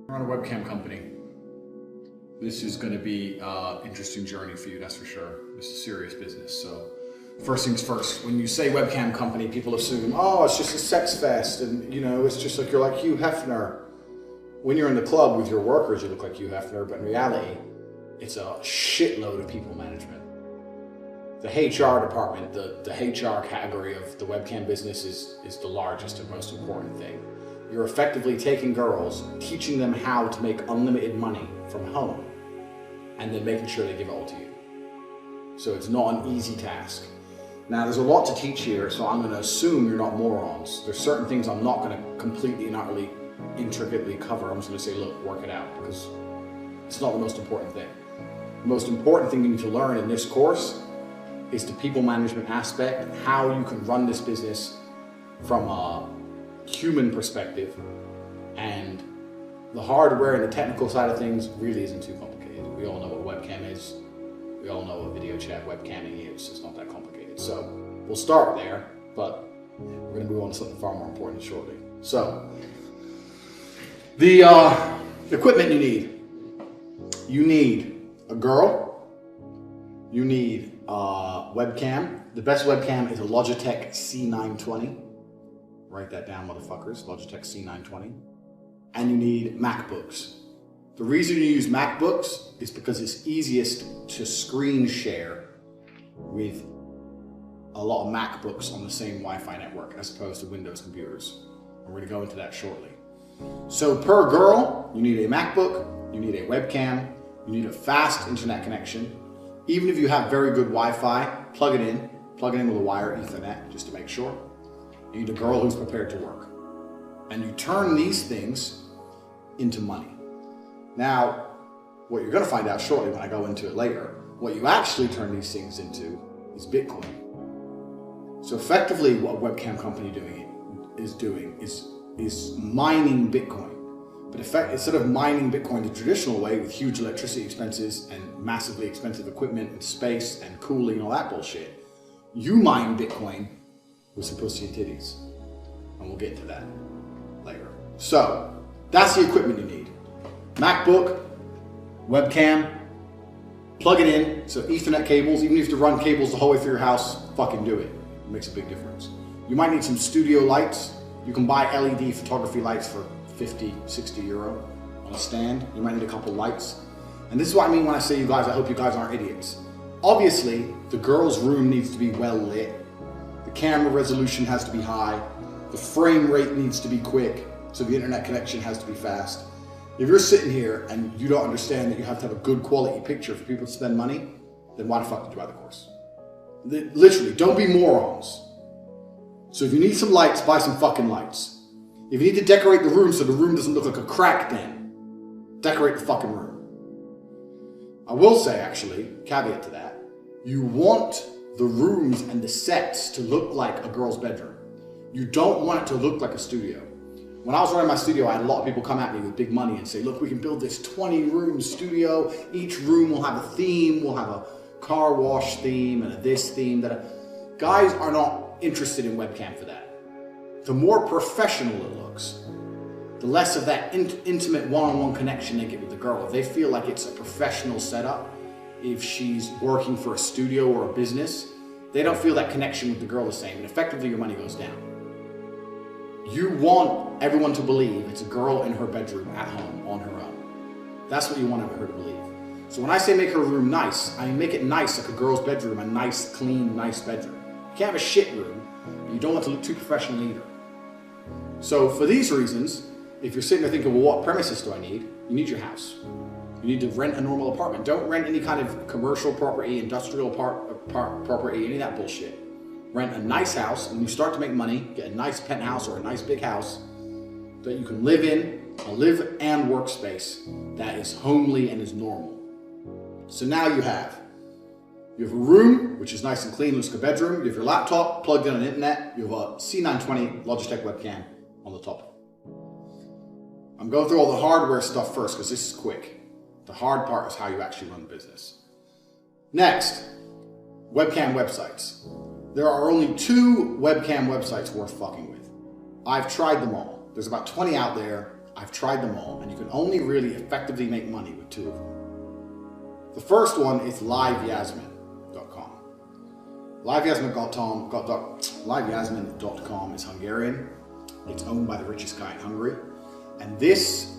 We're on a webcam company. This is going to be an interesting journey for you, that's for sure. This is serious business. So first things first, when you say webcam company, people assume, oh, it's just a sex fest. And you know, it's just like, you're like Hugh Hefner. When you're in the club with your workers, you look like Hugh Hefner, but in reality, it's a shitload of people management. The HR department, the HR category of the webcam business is the largest and most important thing. You're effectively taking girls, teaching them how to make unlimited money from home, and then making sure they give it all to you. So it's not an easy task. Now there's a lot to teach here, so I'm going to assume you're not morons. There's certain things I'm not going to completely and utterly intricately cover. I'm just going to say, look, work it out, because it's not the most important thing. The most important thing you need to learn in this course is the people management aspect, how you can run this business from a human perspective, and the hardware and the technical side of things really isn't too complicated. We all know what webcam is. We all know what video chat webcamming is. It's not that complicated. So we'll start there, but we're going to move on to something far more important shortly. So the equipment you need a girl, you need a webcam. The best webcam is a Logitech C920. Write that down, motherfuckers, Logitech C920. And you need MacBooks. The reason you use MacBooks is because it's easiest to screen share with a lot of MacBooks on the same Wi-Fi network as opposed to Windows computers. And we're gonna go into that shortly. So per girl, you need a MacBook, you need a webcam, you need a fast internet connection. Even if you have very good Wi-Fi, plug it in with a wire Ethernet just to make sure. You need a girl who's prepared to work. And you turn these things into money. Now, what you're gonna find out shortly when I go into it later, what you actually turn these things into is Bitcoin. So effectively what a webcam company is mining Bitcoin. But instead of mining Bitcoin the traditional way with huge electricity expenses and massively expensive equipment and space and cooling and all that bullshit, you mine Bitcoin with some pussy and titties. And we'll get into that later. So that's the equipment you need. MacBook, webcam, plug it in. So Ethernet cables, even if you have to run cables the whole way through your house, fucking do it. It makes a big difference. You might need some studio lights. You can buy LED photography lights for 50, 60 euro on a stand. You might need a couple lights. And this is what I mean when I say you guys, I hope you guys aren't idiots. Obviously, the girl's room needs to be well lit. The camera resolution has to be high. The frame rate needs to be quick. So the internet connection has to be fast. If you're sitting here and you don't understand that you have to have a good quality picture for people to spend money, then why the fuck did you buy the course? Literally, don't be morons. So if you need some lights, buy some fucking lights. If you need to decorate the room so the room doesn't look like a crack den, decorate the fucking room. I will say, actually, caveat to that, you want the rooms and the sets to look like a girl's bedroom. You don't want it to look like a studio. When I was running my studio, I had a lot of people come at me with big money and say, look, we can build this 20-room studio. Each room will have a theme. We'll have a car wash theme and a this theme. Guys are not interested in webcam for that. The more professional it looks, the less of that intimate one-on-one connection they get with the girl. If they feel like it's a professional setup, if she's working for a studio or a business, they don't feel that connection with the girl the same, and effectively your money goes down. You want everyone to believe it's a girl in her bedroom at home on her own. That's what you want her to believe. So when I say make her room nice, I mean make it nice like a girl's bedroom, a nice, clean, nice bedroom. You can't have a shit room, but you don't want it to look too professional either. So for these reasons, if you're sitting there thinking, well, what premises do I need? You need your house. You need to rent a normal apartment. Don't rent any kind of commercial property, industrial property, any of that bullshit. Rent a nice house. When you start to make money, get a nice penthouse or a nice big house that you can live in, a live and work space that is homely and is normal. So now you have a room, which is nice and clean, looks like a bedroom. You have your laptop plugged in on the internet. You have a C920 Logitech webcam on the top. I'm going through all the hardware stuff first because this is quick. The hard part is how you actually run the business. Next, webcam websites. There are only 2 webcam websites worth fucking with. I've tried them all. There's about 20 out there. I've tried them all, and you can only really effectively make money with two of them. The first one is liveyasmin.com. Liveyasmin.com is Hungarian. It's owned by the richest guy in Hungary. And this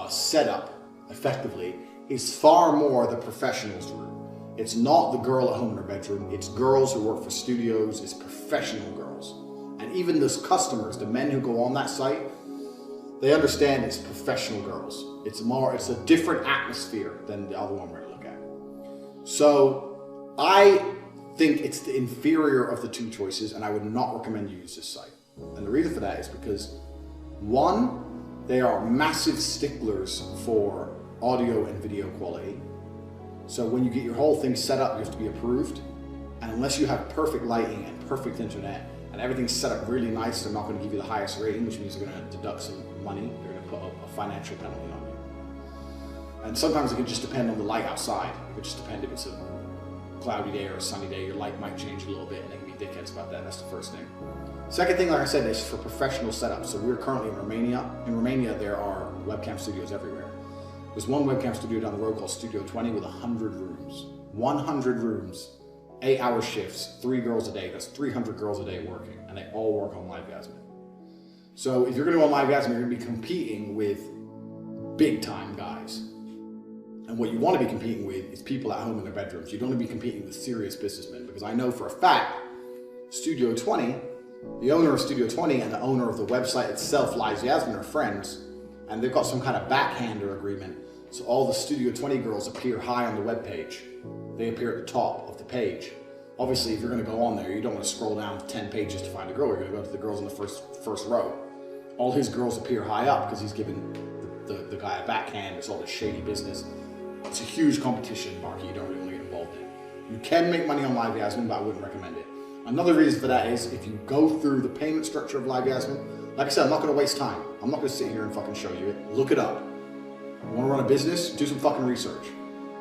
setup, effectively, is far more the professionals route. It's not the girl at home in her bedroom. It's girls who work for studios. It's professional girls. And even those customers, the men who go on that site, they understand it's professional girls. It's a different atmosphere than the other one we're going to look at. So I think it's the inferior of the two choices, and I would not recommend you use this site. And the reason for that is because, one, they are massive sticklers for audio and video quality. So when you get your whole thing set up, you have to be approved. And unless you have perfect lighting and perfect internet and everything's set up really nice, they're not going to give you the highest rating, which means they're going to deduct some money. They're going to put a financial penalty on you. And sometimes it can just depend on the light outside. It could just depend if it's a cloudy day or a sunny day, your light might change a little bit, and they can be dickheads about that. That's the first thing. Second thing, like I said, is for professional setups. So we're currently in Romania. In Romania, there are webcam studios everywhere. There's one webcam studio down the road called Studio 20 with 100 rooms. 100 rooms, 8-hour shifts, 3 girls a day. That's 300 girls a day working, and they all work on LiveYasmin. So if you're going to go on LiveYasmin, you're going to be competing with big-time guys. And what you want to be competing with is people at home in their bedrooms. You don't want to be competing with serious businessmen, because I know for a fact, Studio 20, the owner of Studio 20 and the owner of the website itself, LiveYasmin, are friends, and they've got some kind of backhander agreement. So all the Studio 20 girls appear high on the web page. They appear at the top of the page. Obviously, if you're going to go on there, you don't want to scroll down 10 pages to find a girl. You're going to go to the girls in the first row. All his girls appear high up because he's giving the guy a backhand. It's all this shady business. It's a huge competition market you don't really want to get involved in. You can make money on LiveYasmin, but I wouldn't recommend it. Another reason for that is if you go through the payment structure of LiveYasmin, like I said, I'm not going to waste time. I'm not going to sit here and fucking show you it. Look it up. You want to run a business? Do some fucking research.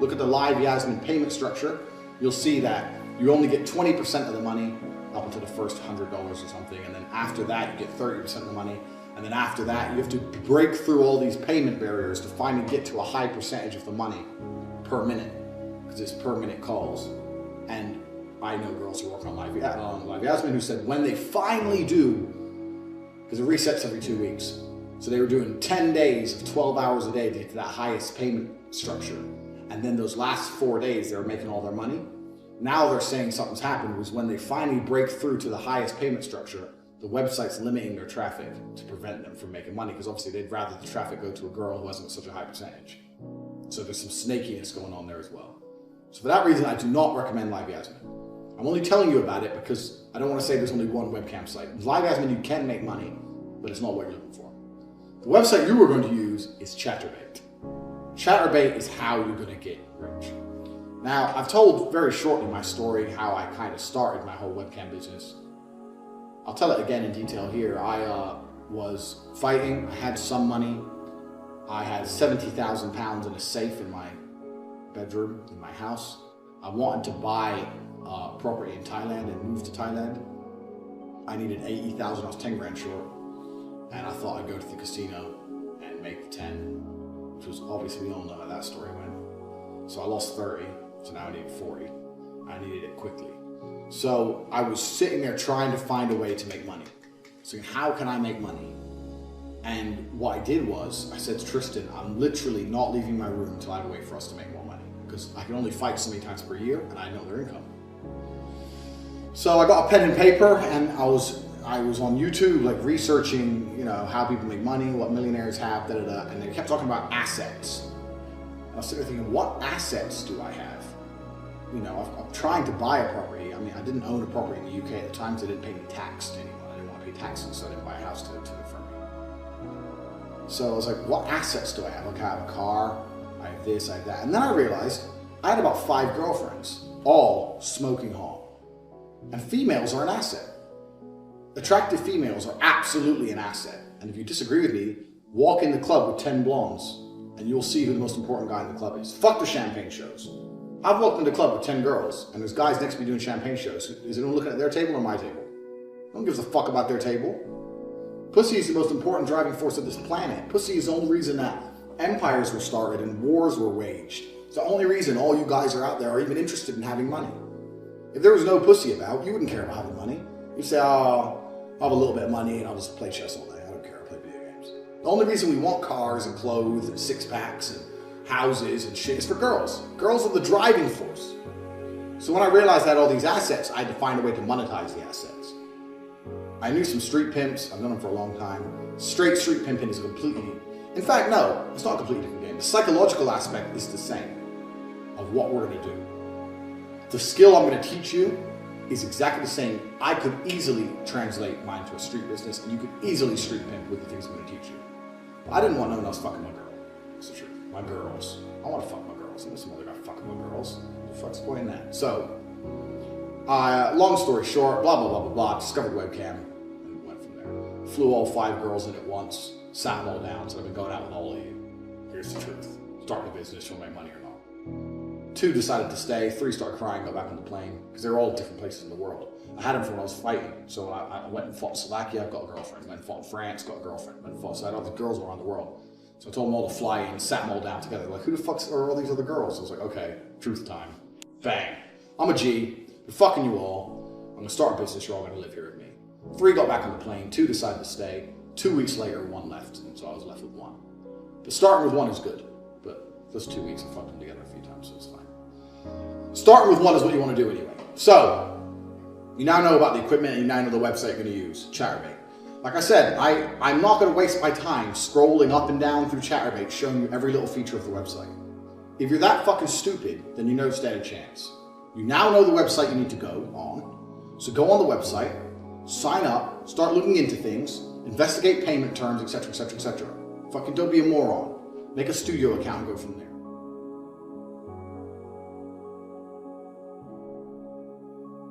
Look at the LiveYasmin payment structure. You'll see that you only get 20% of the money up until the first $100 or something, and then after that you get 30% of the money, and then after that you have to break through all these payment barriers to finally get to a high percentage of the money per minute, because it's per minute calls. And I know girls who work on LiveYasmin who said when they finally do, because it resets every 2 weeks, so they were doing 10 days of 12 hours a day to get to that highest payment structure, and then those last 4 days they were making all their money. Now they're saying something's happened, was when they finally break through to the highest payment structure, the website's limiting their traffic to prevent them from making money, because obviously they'd rather the traffic go to a girl who hasn't such a high percentage. So there's some snakiness going on there as well. So for that reason, I do not recommend LiveYasmin. I'm only telling you about it because I don't want to say there's only one webcam site. With LiveYasmin, you can make money, but it's not what you're looking for. The website you were going to use is Chaturbate. Chaturbate is how you're going to get rich. Now, I've told very shortly my story, how I kind of started my whole webcam business. I'll tell it again in detail here. I was fighting, I had some money. I had 70,000 pounds in a safe in my bedroom, in my house. I wanted to buy property in Thailand and move to Thailand. I needed 80,000, I was 10 grand short. And I thought I'd go to the casino and make 10, which was obviously, we all know how that story went. So I lost 30, so now I need 40. I needed it quickly. So I was sitting there trying to find a way to make money. So how can I make money? And what I did was, I said to Tristan, I'm literally not leaving my room until I have a way for us to make more money, because I can only fight so many times per year and I know their income. So I got a pen and paper, and I was on YouTube, like researching, you know, how people make money, what millionaires have, and they kept talking about assets. I was sitting there thinking, what assets do I have? You know, I'm trying to buy a property. I mean, I didn't own a property in the UK at the time, so I didn't pay any tax to anyone. I didn't want to pay taxes, so I didn't buy a house to live for me. So I was like, what assets do I have? Okay, I have a car, I have this, I have that. And then I realized I had about 5 girlfriends, all smoking hot. And females are an asset. Attractive females are absolutely an asset. And if you disagree with me, walk in the club with 10 blondes and you'll see who the most important guy in the club is. Fuck the champagne shows. I've walked in the club with 10 girls and there's guys next to me doing champagne shows. Is anyone looking at their table or my table? No one gives a fuck about their table. Pussy is the most important driving force of this planet. Pussy is the only reason that empires were started and wars were waged. It's the only reason all you guys are out there are even interested in having money. If there was no pussy about, you wouldn't care about having money. You'd say, oh, I'll have a little bit of money and I'll just play chess all day. I don't care, I play video games. The only reason we want cars and clothes and six-packs and houses and shit is for girls. Girls are the driving force. So when I realized I had all these assets, I had to find a way to monetize the assets. I knew some street pimps. I've known them for a long time. Straight street pimping is a completely... In fact, no, it's not a completely different game. The psychological aspect is the same of what we're going to do. The skill I'm going to teach you is exactly the same. I could easily translate mine to a street business, and you could easily street pimp with the things I'm going to teach you. But I didn't want no one else fucking my girl. That's the truth. My girls. I want to fuck my girls. There's some other guy fucking my girls. What the fuck's the point in that? So, long story short, blah, blah, blah, blah, blah. Discovered webcam and went from there. Flew all 5 girls in at once. Sat them all down. So I've been going out with all of you. Here's the truth. Starting a business, you'll make money or not. 2 decided to stay. 3 started crying, got back on the plane. Because they're all different places in the world. I had them from when I was fighting. So I went and fought in Slovakia, I've got a girlfriend. Went and fought in France, got a girlfriend. Went and fought, so I had all the girls around the world. So I told them all to fly in, sat them all down together. Like, who the fuck are all these other girls? I was like, okay, truth time. Bang. I'm a G. They're fucking you all. I'm gonna start a business. You're all gonna live here with me. 3 got back on the plane. 2 decided to stay. 2 weeks later, 1 left. And so I was left with 1. But starting with 1 is good. But those 2 weeks, I fucked them together a few times, so it's fine. Starting with 1 is what you want to do anyway. So, you now know about the equipment and you now know the website you're going to use, Chatterbait. Like I said, I'm not going to waste my time scrolling up and down through Chatterbait showing you every little feature of the website. If you're that fucking stupid, then you know stand a chance. You now know the website you need to go on. So go on the website, sign up, start looking into things, investigate payment terms, etc., etc., etc. Fucking don't be a moron. Make a studio account and go from there.